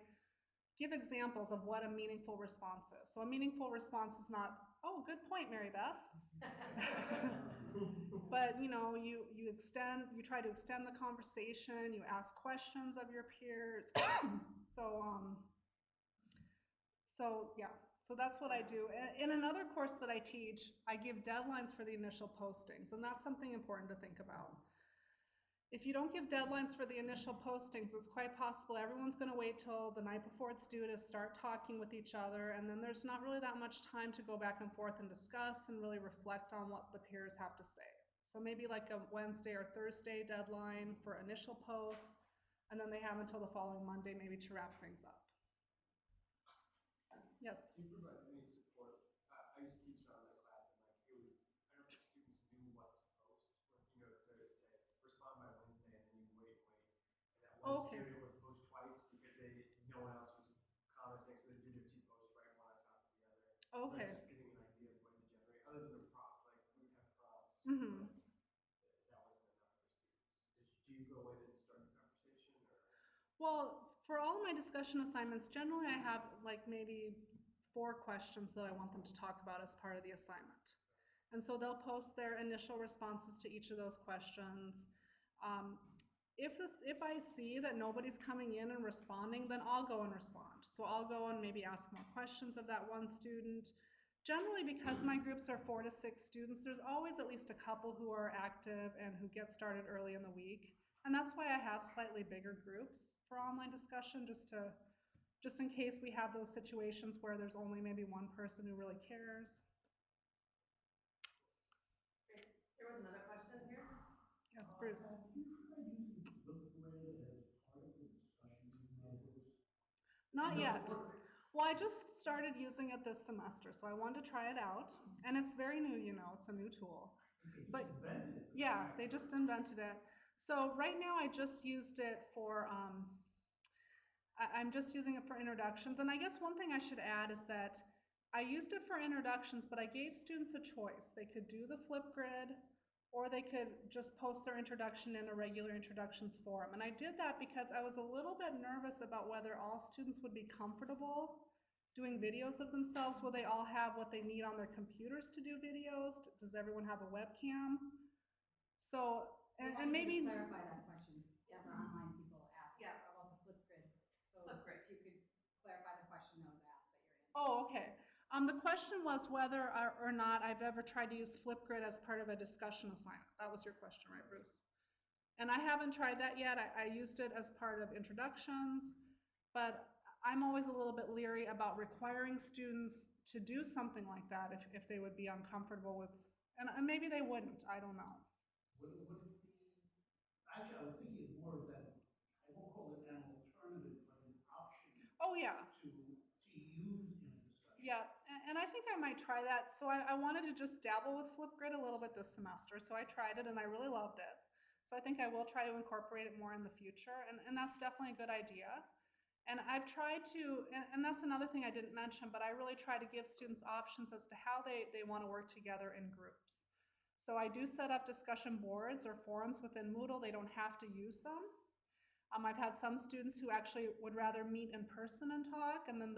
give examples of what a meaningful response is. So a meaningful response is not, oh, good point, Mary Beth. But you try to extend the conversation, you ask questions of your peers. So that's what I do. In another course that I teach, I give deadlines for the initial postings, and that's something important to think about. If you don't give deadlines for the initial postings, it's quite possible everyone's going to wait till the night before it's due to start talking with each other, and then there's not really that much time to go back and forth and discuss and really reflect on what the peers have to say. So maybe like a Wednesday or Thursday deadline for initial posts, and then they have until the following Monday maybe to wrap things up. Yes? Can you provide any support? I used to teach in online class, and like it was, I don't know if the students knew what to post, when, you know, to say respond by Wednesday, and then you wait, and that one Okay. student would post twice because no one else was commenting, so they do their two posts right one on top of the other. Okay. So just getting an idea of when to generate, other than the prompt, like we would have prompts, Mm-hmm. but that wasn't enough for students. Do you go in and start the conversation, or? Well, for all my discussion assignments, generally I have like maybe 4 questions that I want them to talk about as part of the assignment. And so they'll post their initial responses to each of those questions. If I see that nobody's coming in and responding, then I'll go and respond. So I'll go and maybe ask more questions of that one student. Generally, because my groups are 4 to 6 students, there's always at least a couple who are active and who get started early in the week. And that's why I have slightly bigger groups for online discussion, just in case we have those situations where there's only maybe one person who really cares. Great. There was another question here. Yes, Bruce. Have you tried using Flipgrid as part of the discussion methods? Not yet. Well, I just started using it this semester, so I wanted to try it out. And it's very new, you know, it's a new tool. They just invented it. Yeah, they just invented it. So right now I just used it for, I'm just using it for introductions. And I guess one thing I should add is that I used it for introductions, but I gave students a choice. They could do the Flipgrid, or they could just post their introduction in a regular introductions forum. And I did that because I was a little bit nervous about whether all students would be comfortable doing videos of themselves. Will they all have what they need on their computers to do videos? Does everyone have a webcam? So, and maybe clarify that question. Yeah. For online people ask Yeah. about the Flipgrid. So Flipgrid. if you could clarify the question that was asked that you're answering. Oh, okay. The question was whether or not I've ever tried to use Flipgrid as part of a discussion assignment. That was your question, right, Bruce? And I haven't tried that yet. I used it as part of introductions, but I'm always a little bit leery about requiring students to do something like that if they would be uncomfortable with, and maybe they wouldn't, I don't know. Would it be, actually, I was thinking more of that, I won't call it an alternative, but an option Oh, yeah. to use in a discussion. Yeah, and I think I might try that. So I wanted to just dabble with Flipgrid a little bit this semester. So I tried it and I really loved it. So I think I will try to incorporate it more in the future. And that's definitely a good idea. And I've tried to, and that's another thing I didn't mention, but I really try to give students options as to how they want to work together in groups. So I do set up discussion boards or forums within Moodle. They don't have to use them. I've had some students who actually would rather meet in person and talk, and then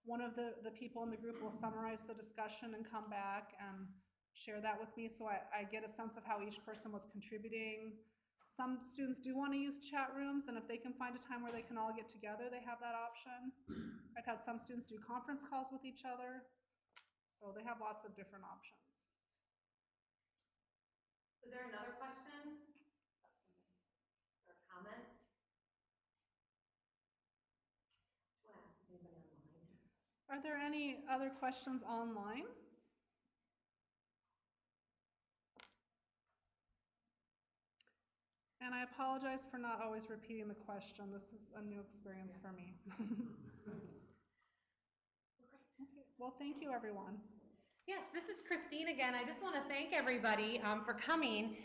one of the people in the group will summarize the discussion and come back and share that with me, so I get a sense of how each person was contributing. Some students do want to use chat rooms, and if they can find a time where they can all get together, they have that option. I've had some students do conference calls with each other, so they have lots of different options. Was there another question or comment? Do you want to ask anybody online? Are there any other questions online? And I apologize for not always repeating the question. This is a new experience for me. Okay. Well, thank you, everyone. Yes, this is Christine again. I just want to thank everybody for coming.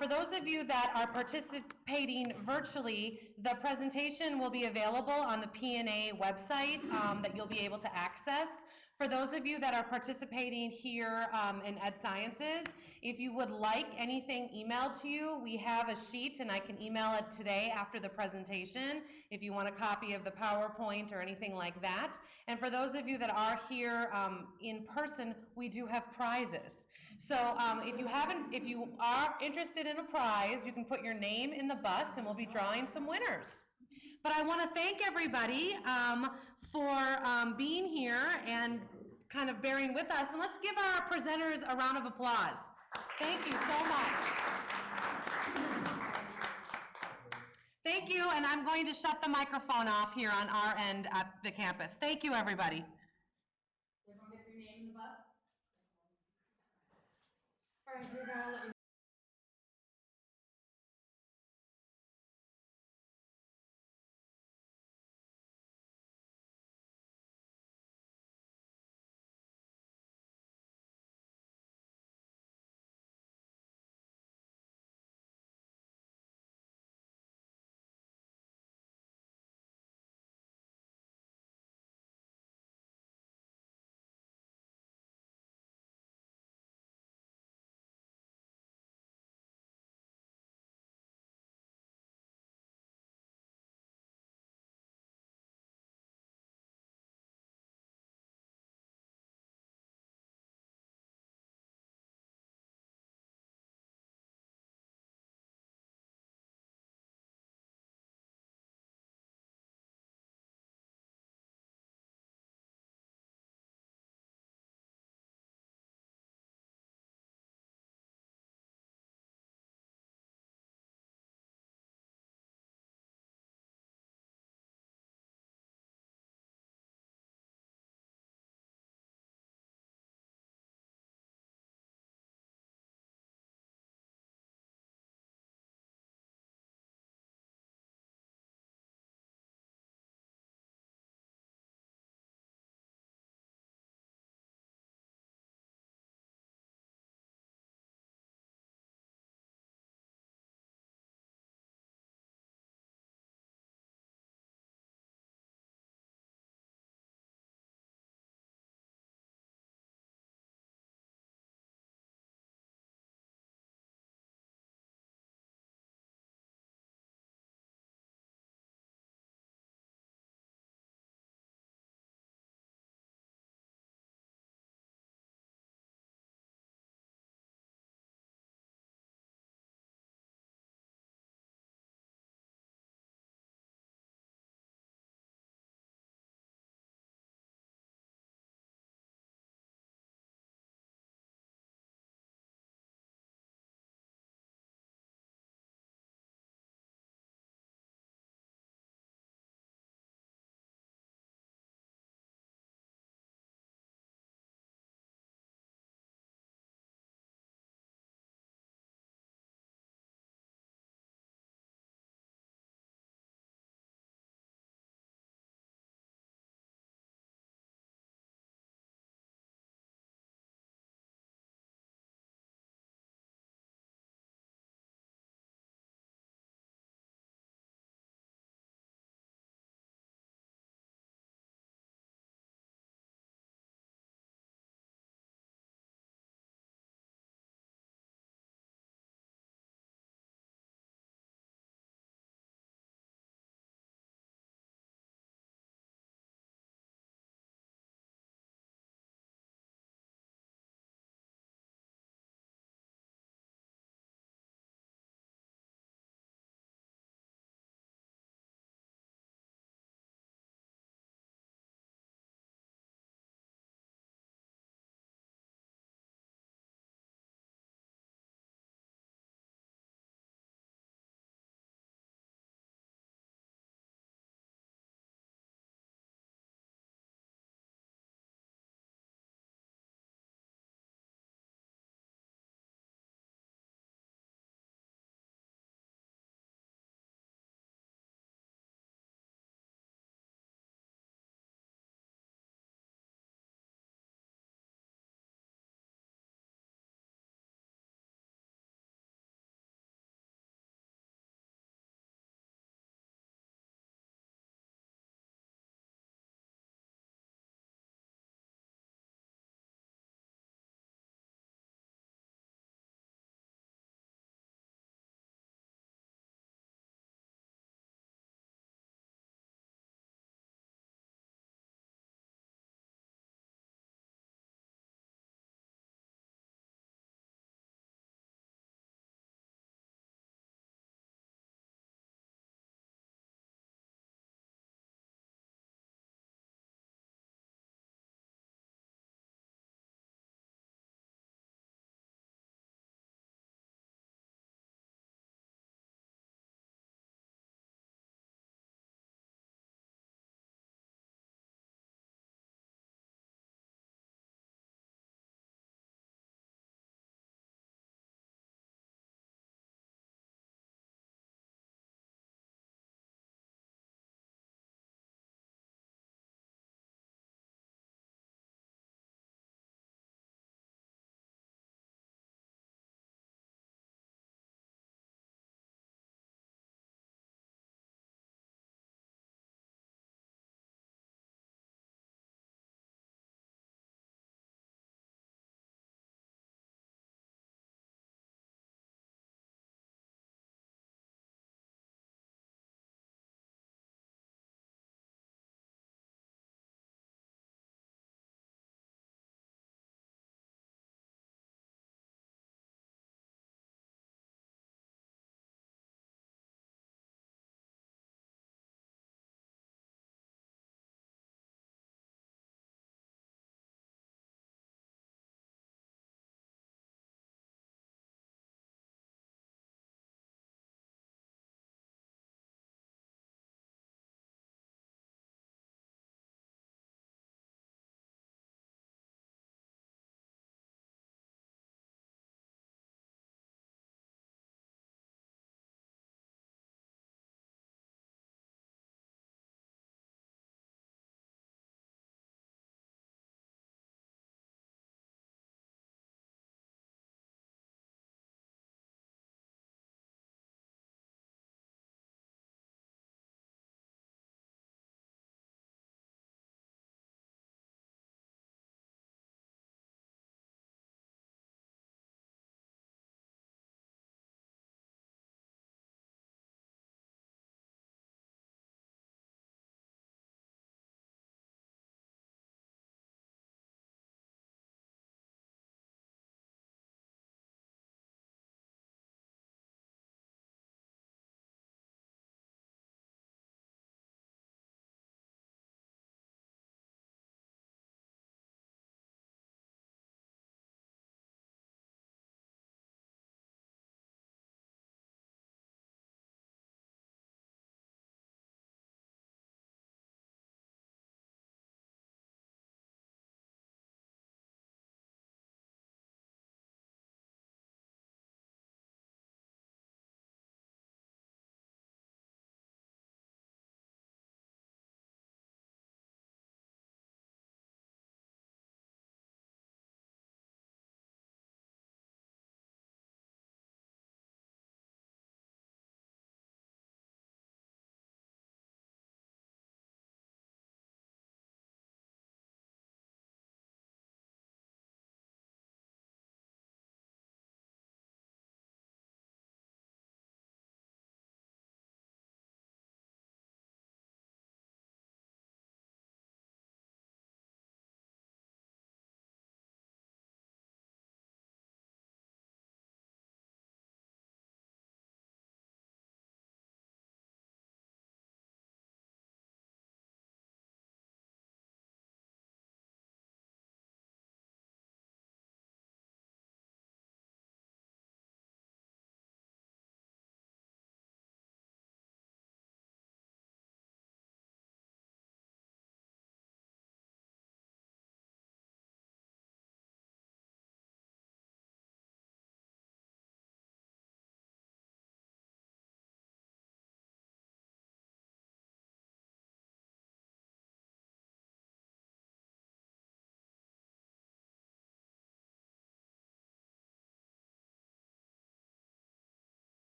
For those of you that are participating virtually, the presentation will be available on the P&A website that you'll be able to access. For those of you that are participating here in Ed Sciences, if you would like anything emailed to you, we have a sheet and I can email it today after the presentation if you want a copy of the PowerPoint or anything like that. And for those of you that are here in person, we do have prizes. So if you are interested in a prize, you can put your name in the bus and we'll be drawing some winners. But I want to thank everybody for being here and kind of bearing with us. And let's give our presenters a round of applause. Thank you so much. thank you, and I'm going to shut the microphone off here on our end at the campus. Thank you, everybody. Everyone get your name in the bus? All right, we're gonna let you